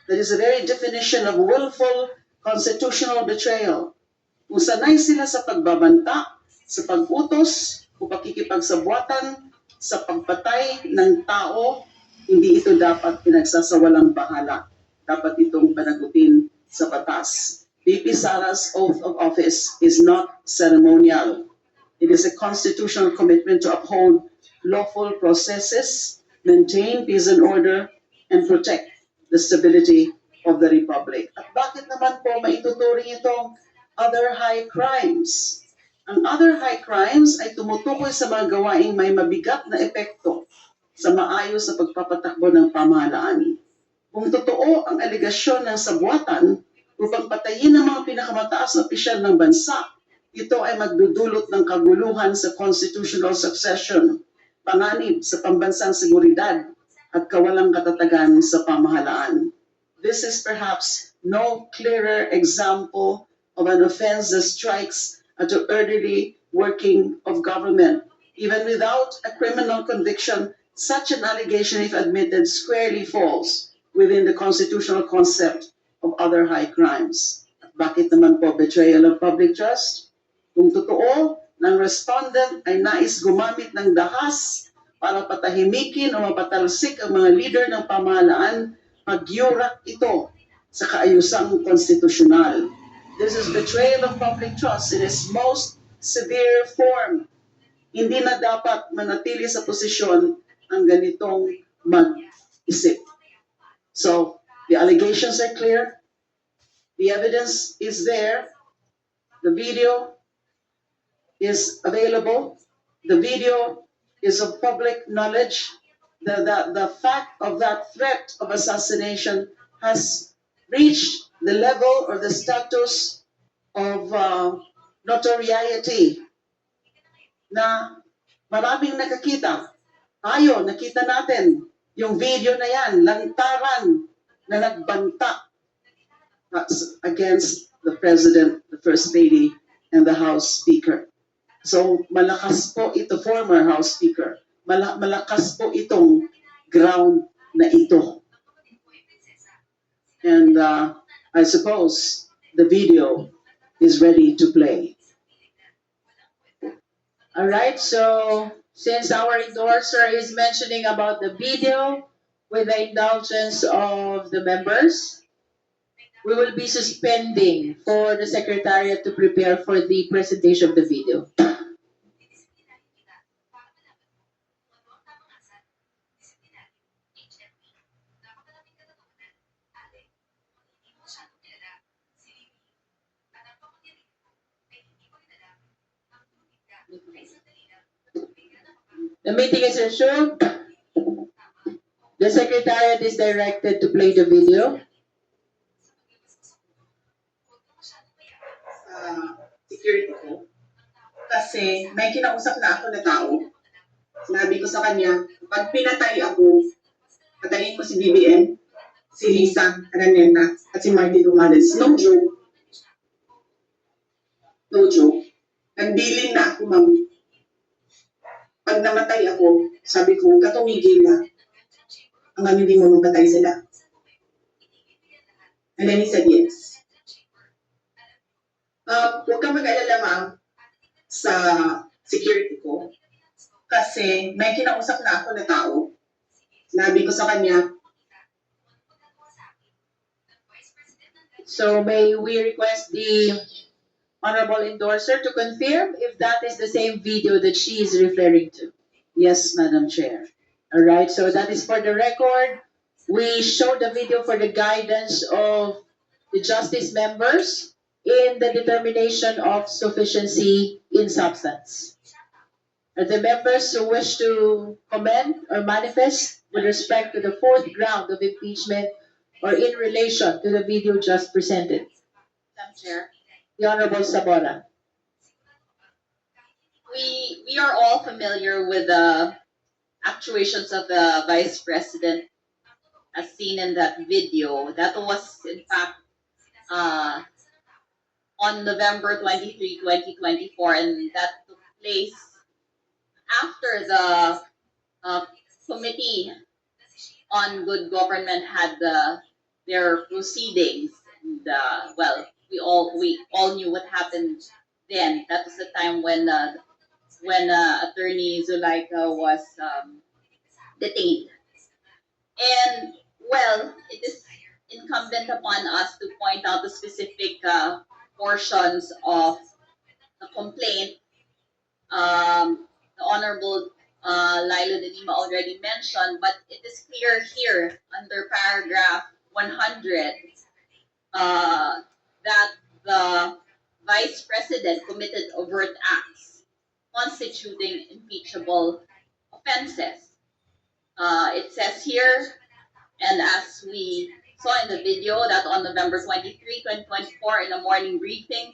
That is the very definition of willful constitutional betrayal. Kung sanay sila sa pagbabanta, sa pag-utos o pakikipagsabuatan sa pagpatay ng tao, hindi ito dapat pinagsasawalang bahala. Dapat itong panagutin sa batas. VP Sara's oath of office is not ceremonial. It is a constitutional commitment to uphold lawful processes, maintain peace and order, and protect the stability of the Republic. At bakit naman po maituturing itong other high crimes? Ang other high crimes ay tumutukoy sa mga gawaing may mabigat na epekto sa maayos sa pagpapatakbo ng pamahalaan. Kung totoo ang alegasyon ng sabuatan upang patayin ang mga pinakamataas na opisyal ng bansa, ito ay magdudulot ng kaguluhan sa constitutional succession, panganib sa pambansang seguridad at kawalang katatagan sa pamahalaan. This is perhaps no clearer example of an offense that strikes at the orderly working of government. Even without a criminal conviction, such an allegation, if admitted, squarely falls within the constitutional concept of other high crimes. At bakit naman po betrayal of public trust? Kung totoo, ng respondent ay nais gumamit ng dahas para patahimikin o mapatalsik ang mga leader ng pamahalaan, magyurak ito sa kaayusang konstitusyonal. This is betrayal of public trust in its most severe form. Hindi na dapat manatili sa posisyon ang ganitong mag-isip. So, the allegations are clear. The evidence is there. The video is available. The video is of public knowledge. The fact of that threat of assassination has reached the level or the status of notoriety na maraming nakakita. Tayo, nakita natin yung video na yan, lantaran na nagbanta against the President, the First Lady, and the House Speaker. So, malakas po ito, former House Speaker, malakas po itong ground na ito. And I suppose the video is ready to play. All right, so since our endorser is mentioning about the video, with the indulgence of the members, we will be suspending for the Secretariat to prepare for the presentation of the video. The meeting is resumed. The Secretariat is directed to play the video. Security ko. Kasi may kinausap na ako na tao. Sinabi ko sa kanya, pag pinatay ako, patayin mo si BBM, si Lisa Araneta, at si Martin Romales. No joke. No joke. Nagbilin na ako, ma'am. Pag namatay ako, sabi ko, katumigil na. Hanggang hindi mo mapatay sila. And then he said yes. Huwag kang mag-alala, ma'am, sa security ko. Kasi may kinausap na ako na tao. Sinabi ko sa kanya. So may we request the Honorable Endorser to confirm if that is the same video that she is referring to. Yes, Madam Chair. All right, so that is for the record. We showed the video for the guidance of the justice members in the determination of sufficiency in substance. Are the members who wish to comment or manifest with respect to the fourth ground of impeachment or in relation to the video just presented? Madam Chair, The Honorable Sabora. we are all familiar with the actuations of the Vice President as seen in that video. That was, in fact, on November 23, 2024, and that took place after the Committee on Good Government had their proceedings. And well, we all knew what happened then. That was the time when attorney Zuleika was detained. And well, it is incumbent upon us to point out the specific portions of the complaint. The Honorable Lila de Lima already mentioned, but it is clear here under paragraph 100 that the Vice President committed overt acts constituting impeachable offenses. It says here, and as we saw in the video, that on November 23, 2024, in a morning briefing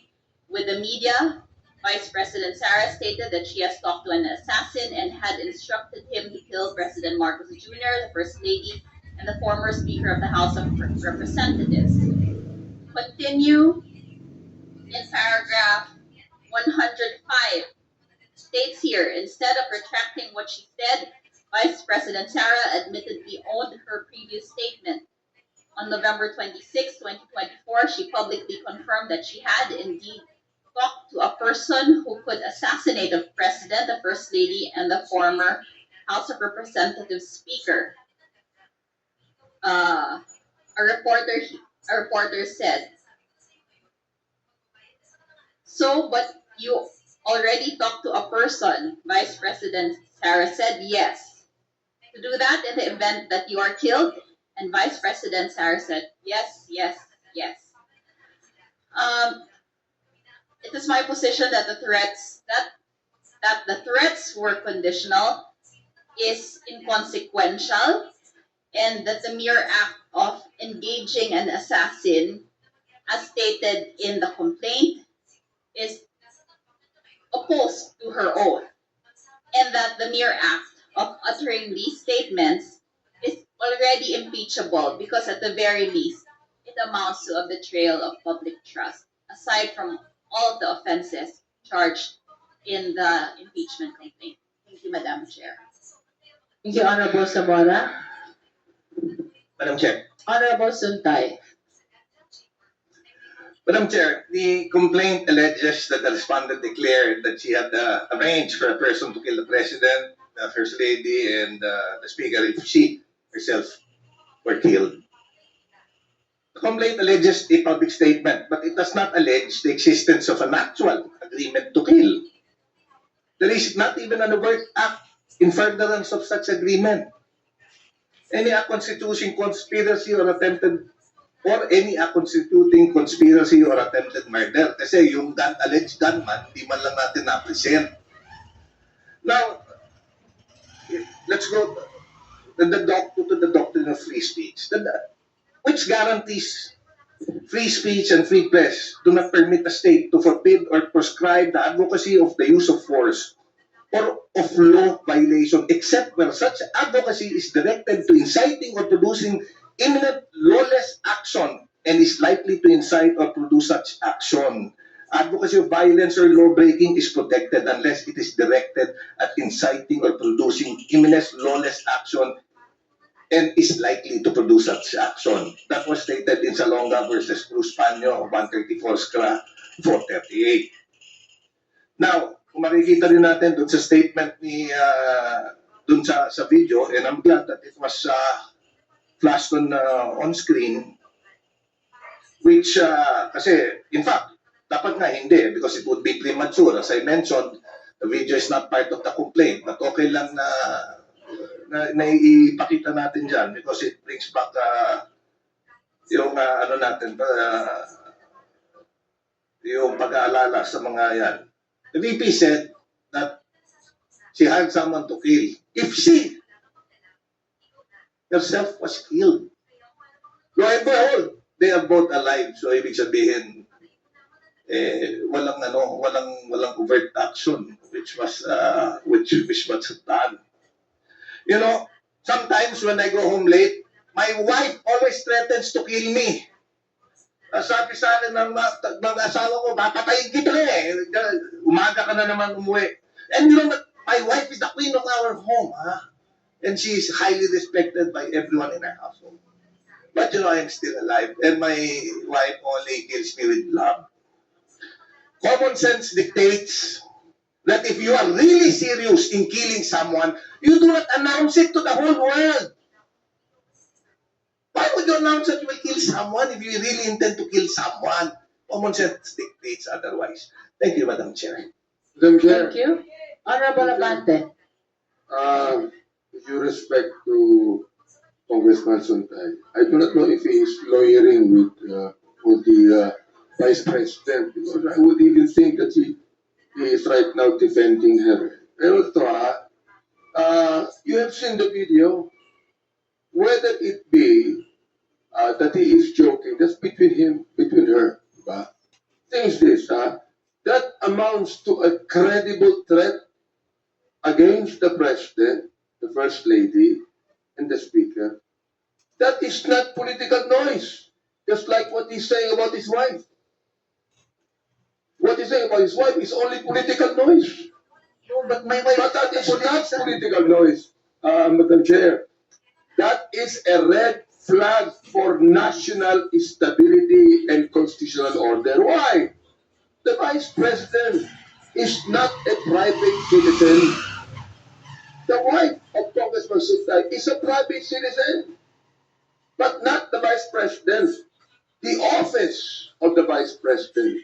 with the media, Vice President Sara stated that she has talked to an assassin and had instructed him to kill President Marcos Jr., the First Lady, and the former Speaker of the House of Representatives. Continue in paragraph 105. States here, instead of retracting what she said, Vice President Sara admittedly owned her previous statement. On November 26, 2024, she publicly confirmed that she had indeed talked to a person who could assassinate the President, the First Lady, and the former House of Representatives Speaker. A reporter said, "So, but you already talked to a person?" Vice President Sara said, "Yes." "To do that in the event that you are killed?" And Vice President Sara said, "Yes, yes, yes." It is my position that the threats were conditional, is inconsequential, and that the mere act of engaging an assassin, as stated in the complaint, is opposed to her oath, and that the mere act of uttering these statements is already impeachable because at the very least, it amounts to a betrayal of public trust, aside from all of the offenses charged in the impeachment complaint. Thank you, Madam Chair. Thank you, Honorable Zamora. Madam Chair. Honorable Suntay. Madam Chair, the complaint alleges that the respondent declared that she had arranged for a person to kill the President, the First Lady, and the Speaker if she herself were killed. The complaint alleges a public statement, but it does not allege the existence of an actual agreement to kill. There is not even an overt act in furtherance of such agreement. Any constituting conspiracy or attempted murder. Kasi yung alleged gunman, di man lang natin na-present. Now, let's go to the doctrine of free speech. Which guarantees free speech and free press do not permit a state to forbid or prescribe the advocacy of the use of force or of law violation, except where such advocacy is directed to inciting or producing imminent lawless action and is likely to incite or produce such action. Advocacy of violence or law breaking is protected unless it is directed at inciting or producing imminent lawless action and is likely to produce such action. That was stated in Salonga versus Cruz Panyo of 134 SCRA 438. Now, kung makikita rin natin dun sa statement ni dun sa video, and I'm glad that it was flashed on screen, which kasi in fact dapat nga hindi because it would be premature. As I mentioned, the video is not part of the complaint, but okay lang na ipakita natin dyan because it brings back yung ano natin yung pag-aalala sa mga yan. The VP said that she hired someone to kill. If she herself was killed, lo and behold, they are both alive. So ibig sabihin, walang overt action which was done. You know, sometimes when I go home late, my wife always threatens to kill me. Sabi sa akin ng asawa ko, papatayin kita eh. Umaga ka na naman umuwi. And you know, my wife is the queen of our home. And she is highly respected by everyone in our household. But you know, I'm still alive, and my wife only kills me with love. Common sense dictates that if you are really serious in killing someone, you do not announce it to the whole world. Why would you announce that you will kill someone if you really intend to kill someone? Common sense dictates otherwise. Thank you, Madam Chair. Madam Chair, Thank you. Honorable Abante. with due respect to Congressman Suntay, I do not know if he is lawyering with the Vice President, because I would even think that he is right now defending her. Pero ito you have seen the video, whether it be that he is joking, that's between her. Diba? Thing is this, that amounts to a credible threat against the President, the First Lady, and the Speaker. That is not political noise, just like what he's saying about his wife. What he's saying about his wife is only political noise. No, but my wife... But that is not political noise, Madam Chair. That is a red flag for national stability and constitutional order. Why? The Vice President is not a private citizen. The wife of Congressman Suntay is a private citizen, but not the Vice President. The office of the Vice President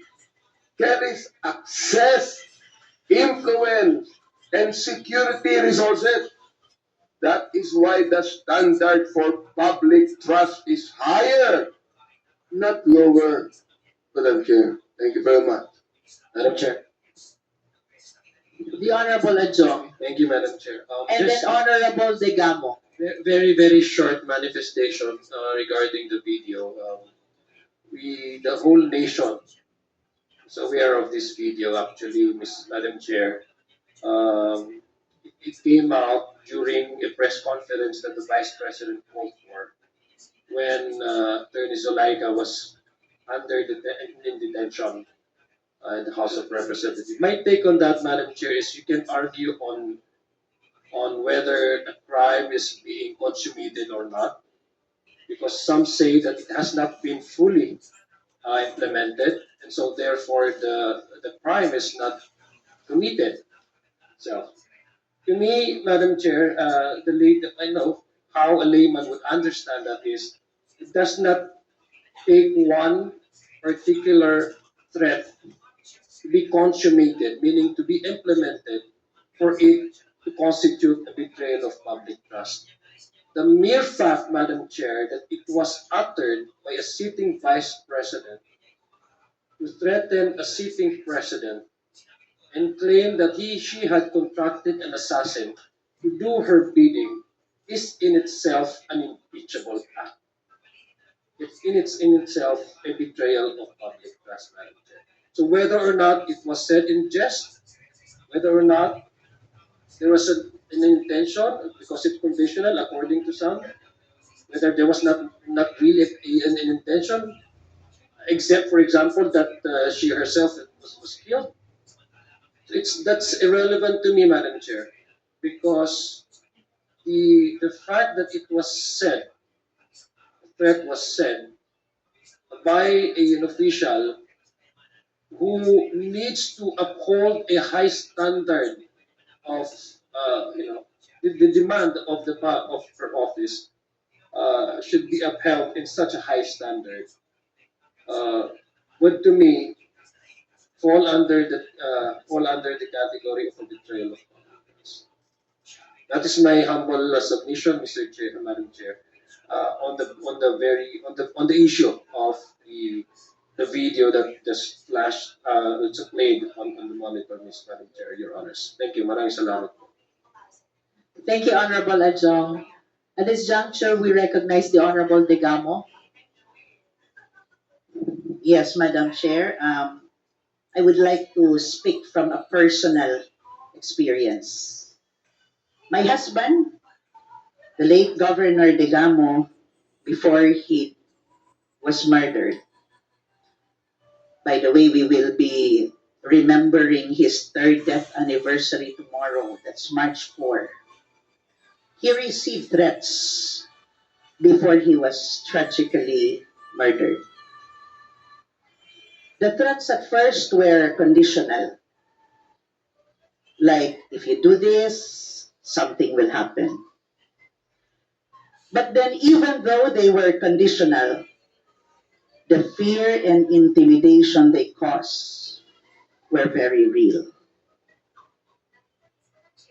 carries access, influence, and security resources. That is why the standard for public trust is higher, not lower. Madam Chair, thank you very much. Madam Chair. The Honorable Adjong. Thank you, Madam Chair. And Just then Honorable Degamo. very, very short manifestation regarding the video. The whole nation is aware of this video, actually, Madam Chair. It came out during a press conference that the Vice President called for when Attorney Zulaika was in detention in the House of Representatives. My take on that, Madam Chair, is you can argue on whether a crime is being consummated or not, because some say that it has not been fully implemented, and so therefore the crime is not committed. So, to me, Madam Chair, I know how a layman would understand that is, it does not take one particular threat to be consummated, meaning to be implemented, for it to constitute a betrayal of public trust. The mere fact, Madam Chair, that it was uttered by a sitting Vice President to threaten a sitting President and claim that she had contracted an assassin to do her bidding is in itself an impeachable act. It's in itself a betrayal of public trust, Madam Chair. So whether or not it was said in jest, whether or not there was an intention, because it's conditional according to some, whether there was not really an intention, except for example that she herself was killed. That's irrelevant to me, Madam Chair, because the fact that it was said, the threat was said by an official who needs to uphold a high standard of the demand of her office should be upheld in such a high standard, would to me fall under the category of a betrayal of confidence. That is my humble submission, Mr. Chair, Madam Chair, on the issue of the video that just flashed, it's played on the monitor, Madam Chair, Your Honors. Thank you. Maraming salamat po. Thank you, Honorable Adjong. At this juncture, we recognize the Honorable Degamo. Yes, Madam Chair. I would like to speak from a personal experience. My husband, the late Governor Degamo, before he was murdered. By the way, we will be remembering his third death anniversary tomorrow. That's March 4. He received threats before he was tragically murdered. The threats at first were conditional. Like, if you do this, something will happen. But then, even though they were conditional, the fear and intimidation they caused were very real.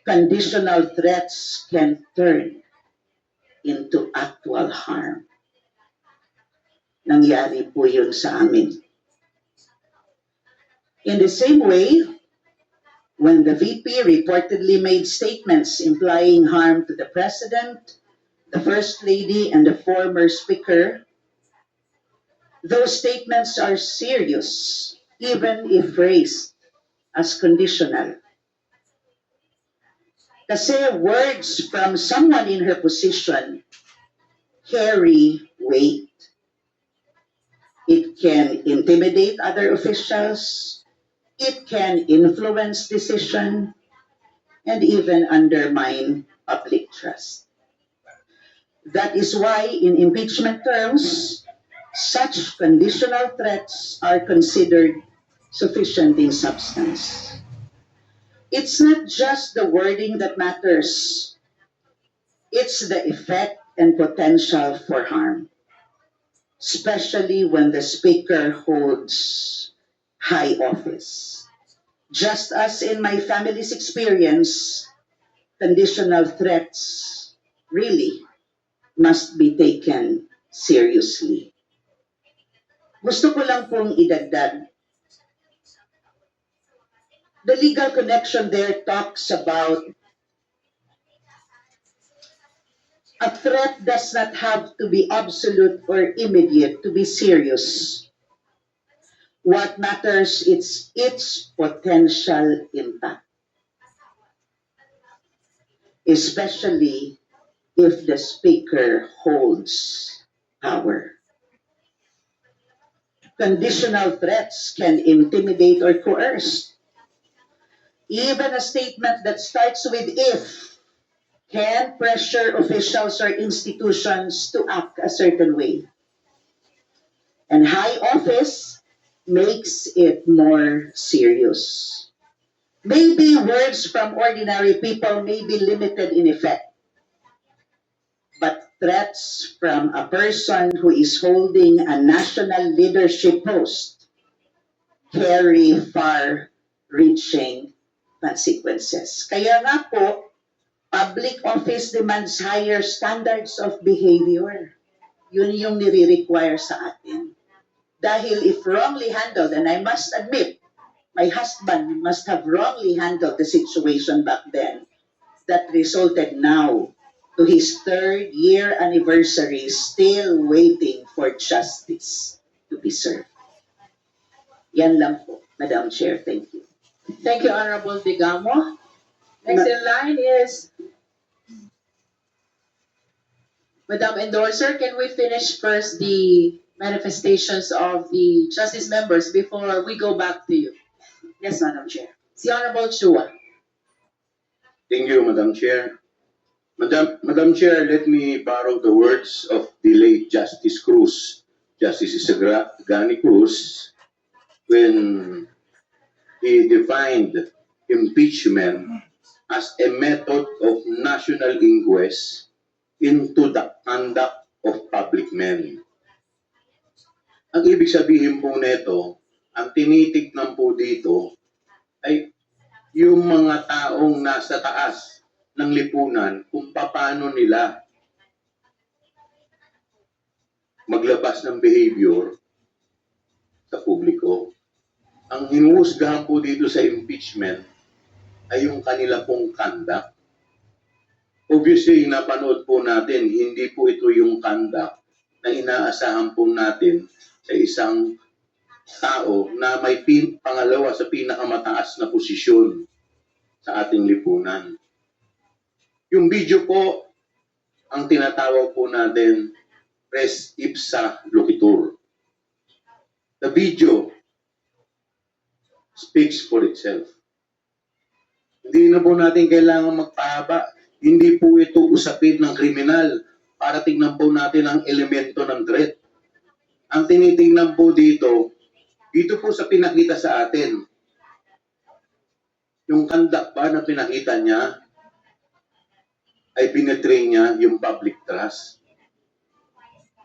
Conditional threats can turn into actual harm. Nangyari po yun sa amin. In the same way, when the VP reportedly made statements implying harm to the President, the First Lady, and the former Speaker, those statements are serious, even if phrased as conditional. Kasi words from someone in her position carry weight. It can intimidate other officials, it can influence decision, and even undermine public trust. That is why, in impeachment terms, such conditional threats are considered sufficient in substance. It's not just the wording that matters, it's the effect and potential for harm, especially when the speaker holds high office. Just as in my family's experience, conditional threats really must be taken seriously. Gusto ko lang pong idagdag. The legal connection there talks about a threat does not have to be absolute or immediate to be serious. What matters is its potential impact, especially if the speaker holds power. Conditional threats can intimidate or coerce. Even a statement that starts with "if" can pressure officials or institutions to act a certain way. And high office makes it more serious. Maybe words from ordinary people may be limited in effect, but threats from a person who is holding a national leadership post carry far-reaching consequences. Kaya nga po, public office demands higher standards of behavior. Yun yung nire-require sa atin. Dahil if wrongly handled, and I must admit, my husband must have wrongly handled the situation back then that resulted now to his 3rd year anniversary, still waiting for justice to be served. Yan lang po, Madam Chair. Thank you. Thank you, Honorable Digamo. Next in line is Madam Endorser. Can we finish first the manifestations of the justice members before we go back to you? Yes, Madam Chair. Si Honorable Chua. Thank you, Madam Chair. Madam Chair, let me borrow the words of the late Justice Cruz, Justice Isagani Cruz, when he defined impeachment as a method of national inquest into the conduct of public men. Ang ibig sabihin po nito, ang tinitignan po dito ay yung mga taong nasa taas ng lipunan kung paano nila maglabas ng behavior sa publiko. Ang hinuhusgahan po dito sa impeachment ay yung kanila pong conduct. Obviously, napanood po natin, hindi po ito yung conduct na inaasahan po natin sa isang tao na may pangalawa sa pinakamataas na posisyon sa ating lipunan. Yung video po, ang tinatawag po natin, res ipsa loquitur. The video speaks for itself. Hindi na po natin kailangan magpahaba. Hindi po ito usapin ng kriminal para tingnan po natin ang elemento ng threat. Ang tinitingnan po dito po sa pinakita sa atin, yung conduct ba na pinakita niya ay binetray niya yung public trust.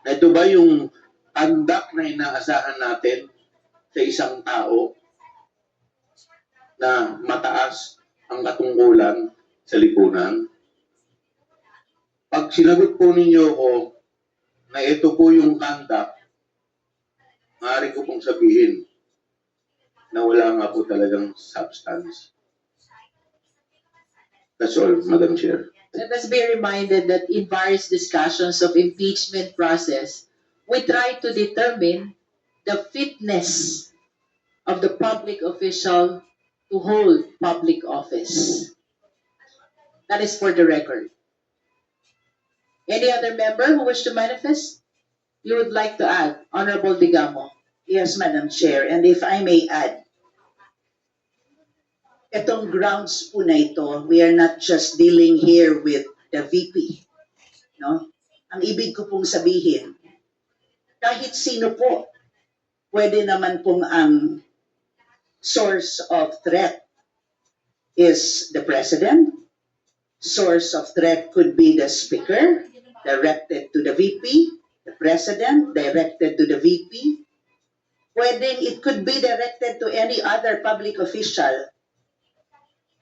Ito ba yung conduct na inaasahan natin sa isang tao na mataas ang katungkulan sa lipunan? Pag sinagot po ninyo ko na ito po yung conduct, maaari ko pong sabihin na wala nga po talagang substance. That's all, Madam Chair. Let us be reminded that in various discussions of impeachment process, we try to determine the fitness of the public official to hold public office. That is for the record. Any other member who wish to manifest? You would like to add, Honorable Digamo. Yes, Madam Chair, and if I may add, itong grounds po na ito, we are not just dealing here with the VP. No? Ang ibig ko pong sabihin, kahit sino po, pwede naman pong ang source of threat is the President. Source of threat could be the Speaker, directed to the VP, the President, directed to the VP. Pwedeng it could be directed to any other public official.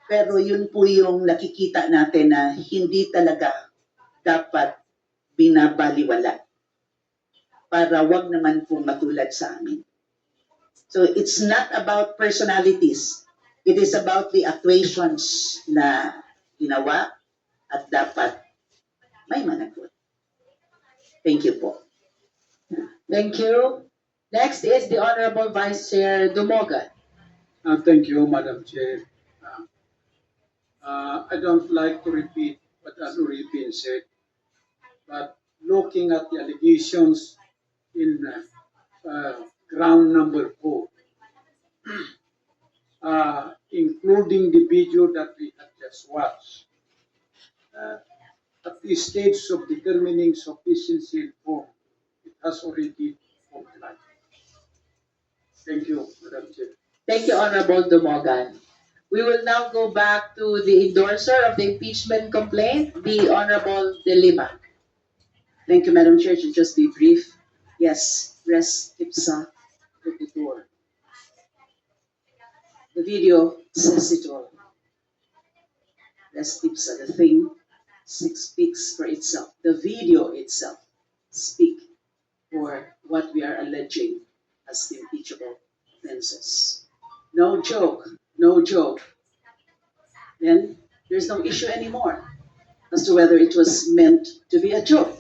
Pero yun po yung nakikita natin na hindi talaga dapat binabaliwala para wag naman pong matulad sa amin. So it's not about personalities. It is about the actuations na ginawa at dapat may managot. Thank you po. Thank you. Next is the Honorable Vice Chair Dumogan. Thank you, Madam Chair. I don't like to repeat what has already been said, but looking at the allegations in ground number 4, including the video that we have just watched, at the stage of determining sufficiency in form, it has already complied. Thank you, Madam Chair. Thank you, Honorable Dumogan. We will now go back to the endorser of the impeachment complaint, the Honorable De Lima. Thank you, Madam Chair. To just be brief. Yes, res ipsa loquitur. The video says it all. Res ipsa, the thing speaks for itself. The video itself speaks for what we are alleging as the impeachable offenses. No joke, no joke. Then there's no issue anymore as to whether it was meant to be a joke.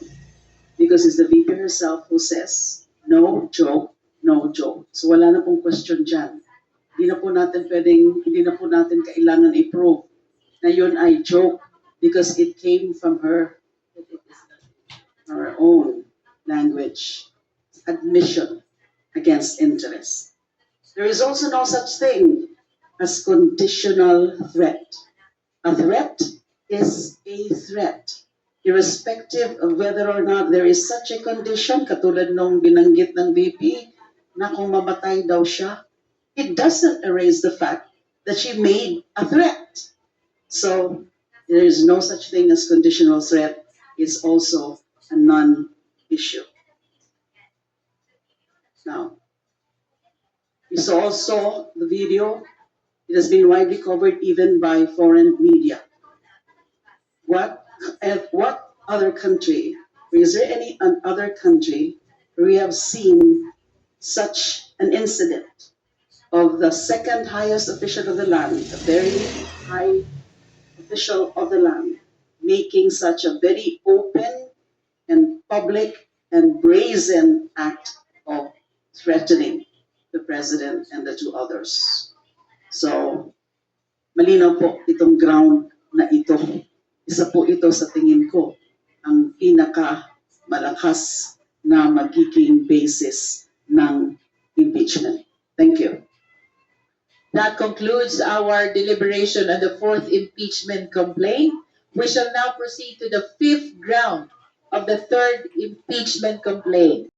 Because it's the VP herself who says, no joke, no joke. So wala na pong question dyan. Hindi na po natin kailangan i-prove na yun ay joke because it came from her own language. Admission against interest. There is also no such thing as conditional threat. A threat is a threat. Irrespective of whether or not there is such a condition, katulad nung binanggit ng VP, na kung mamatay daw siya, it doesn't erase the fact that she made a threat. So, there is no such thing as conditional threat. It's also a non-issue. Now, we saw also the video. It has been widely covered even by foreign media. What other country, or is there any other country where we have seen such an incident of the second highest official of the land, a very high official of the land, making such a very open and public and brazen act of threatening the president and the two others? So, malinaw po itong ground na ito. Isa po ito sa tingin ko ang pinaka-malakas na magiging basis ng impeachment. Thank you. That concludes our deliberation on the fourth impeachment complaint. We shall now proceed to the fifth ground of the third impeachment complaint.